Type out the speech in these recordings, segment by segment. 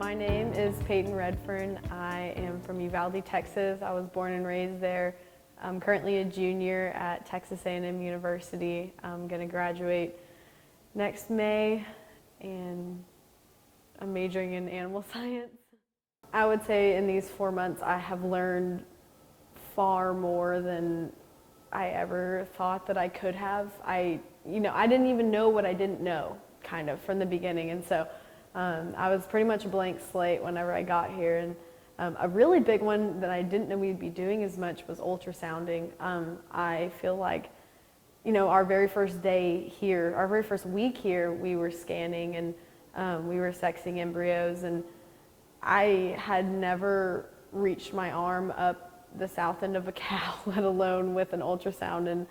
My name is Peyton Redfearn. I am from Uvalde, Texas. I was born and raised there. I'm currently a junior at Texas A&M University. I'm going to graduate next May, and I'm majoring in animal science. I would say in these 4 months I have learned far more than I ever thought that I could have. I didn't even know what I didn't know, kind of, from the beginning. And so I was pretty much a blank slate whenever I got here. And a really big one that I didn't know we'd be doing as much was ultrasounding. I feel like, our very first day here, our very first week here, we were scanning and we were sexing embryos. And I had never reached my arm up the south end of a cow, let alone with an ultrasound. And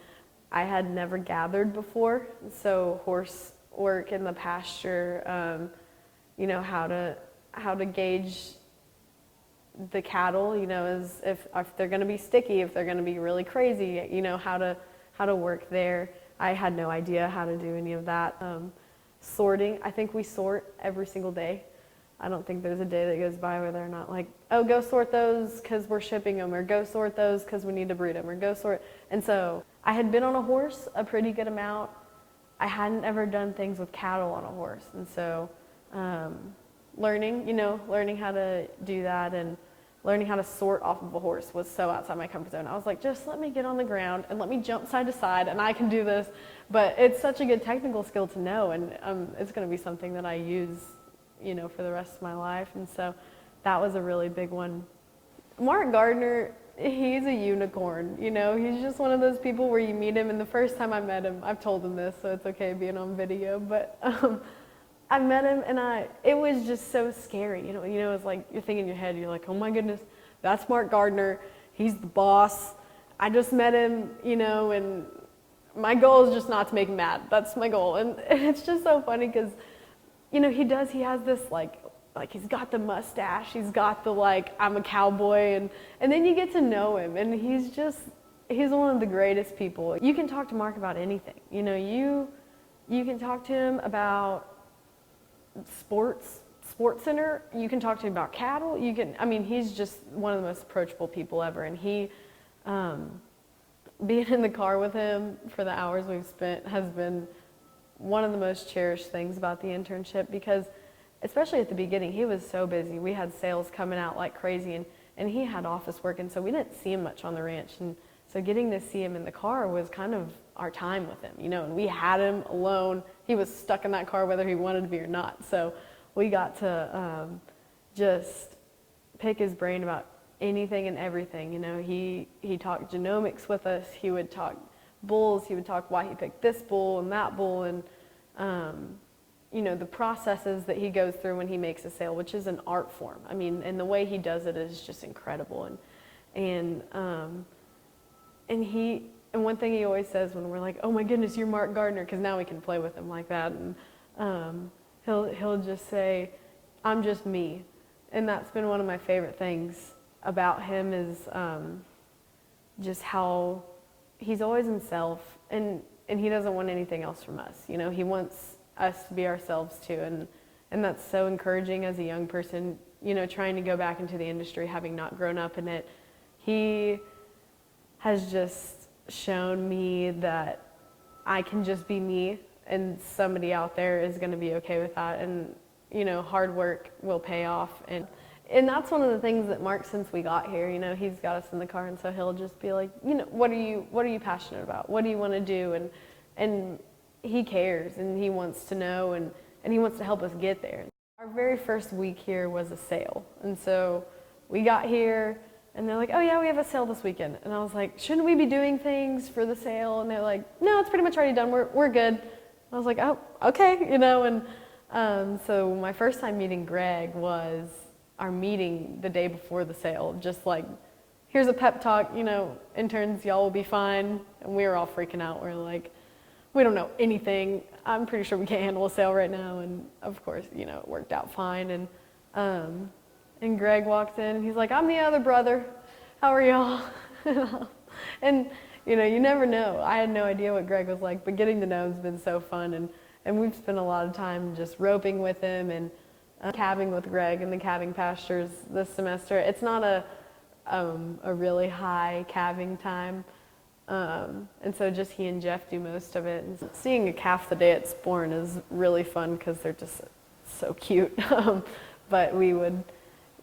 I had never gathered before. So horse work in the pasture, how to gauge the cattle, is if they're going to be sticky, if they're going to be really crazy, how to work there. I had no idea how to do any of that. Sorting, I think we sort every single day. I don't think there's a day that goes by where they're not like, oh, go sort those because we're shipping them, or go sort those because we need to breed them, or go sort. And so I had been on a horse a pretty good amount. I hadn't ever done things with cattle on a horse. And so learning how to do that and learning how to sort off of a horse was so outside my comfort zone. I was like, just let me get on the ground and let me jump side to side and I can do this. But it's such a good technical skill to know, and it's going to be something that I use for the rest of my life. And so that was a really big one. Mark Gardiner, he's a unicorn. He's just one of those people where you meet him, and the first time I met him, I've told him this, so it's okay being on video, but I met him and it was just so scary. It's like you're thinking in your head, you're like, oh my goodness, that's Mark Gardiner. He's the boss. I just met him, and my goal is just not to make him mad. That's my goal. And it's just so funny because he has this like he's got the mustache, he's got the I'm a cowboy, and then you get to know him, and he's one of the greatest people. You can talk to Mark about anything. You can talk to him about sports center, you can talk to him about cattle, he's just one of the most approachable people ever. And he being in the car with him for the hours we've spent has been one of the most cherished things about the internship, because especially at the beginning, he was so busy. We had sales coming out like crazy, and he had office work, and so we didn't see him much on the ranch. And so getting to see him in the car was kind of our time with him, and we had him alone. He was stuck in that car whether he wanted to be or not. So we got to just pick his brain about anything and everything. He talked genomics with us. He would talk bulls. He would talk why he picked this bull and that bull, and the processes that he goes through when he makes a sale, which is an art form. And the way he does it is just incredible. And one thing he always says when we're like, oh my goodness, you're Mark Gardiner, because now we can play with him like that. And he'll just say, I'm just me. And that's been one of my favorite things about him, is just how he's always himself, and he doesn't want anything else from us. He wants us to be ourselves too, and that's so encouraging as a young person, trying to go back into the industry, having not grown up in it. He has just shown me that I can just be me, and somebody out there is going to be okay with that, and hard work will pay off. And that's one of the things that Mark, since we got here, he's got us in the car, and so he'll just be like, what are you passionate about? What do you want to do? And he cares, and he wants to know, and he wants to help us get there. Our very first week here was a sale, and so we got here, and they're like, oh yeah, we have a sale this weekend. And I was like, shouldn't we be doing things for the sale? And they're like, no, it's pretty much already done. We're good. And I was like, oh, okay, and so my first time meeting Greg was our meeting the day before the sale, just like, here's a pep talk, interns, y'all will be fine. And we were all freaking out. We're like, we don't know anything. I'm pretty sure we can't handle a sale right now. And of course, it worked out fine. And Greg walked in, and he's like, I'm the other brother. How are y'all? And you never know. I had no idea what Greg was like, but getting to know him has been so fun. And we've spent a lot of time just roping with him, and Calving with Greg in the calving pastures this semester. It's not a really high calving time, and so just he and Jeff do most of it. And seeing a calf the day it's born is really fun because they're just so cute. But we would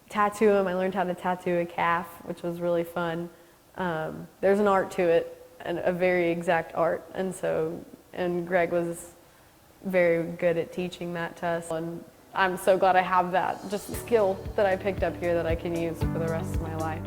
tattoo them. I learned how to tattoo a calf, which was really fun. There's an art to it, and a very exact art, and Greg was very good at teaching that to us. And I'm so glad I have that just skill that I picked up here that I can use for the rest of my life.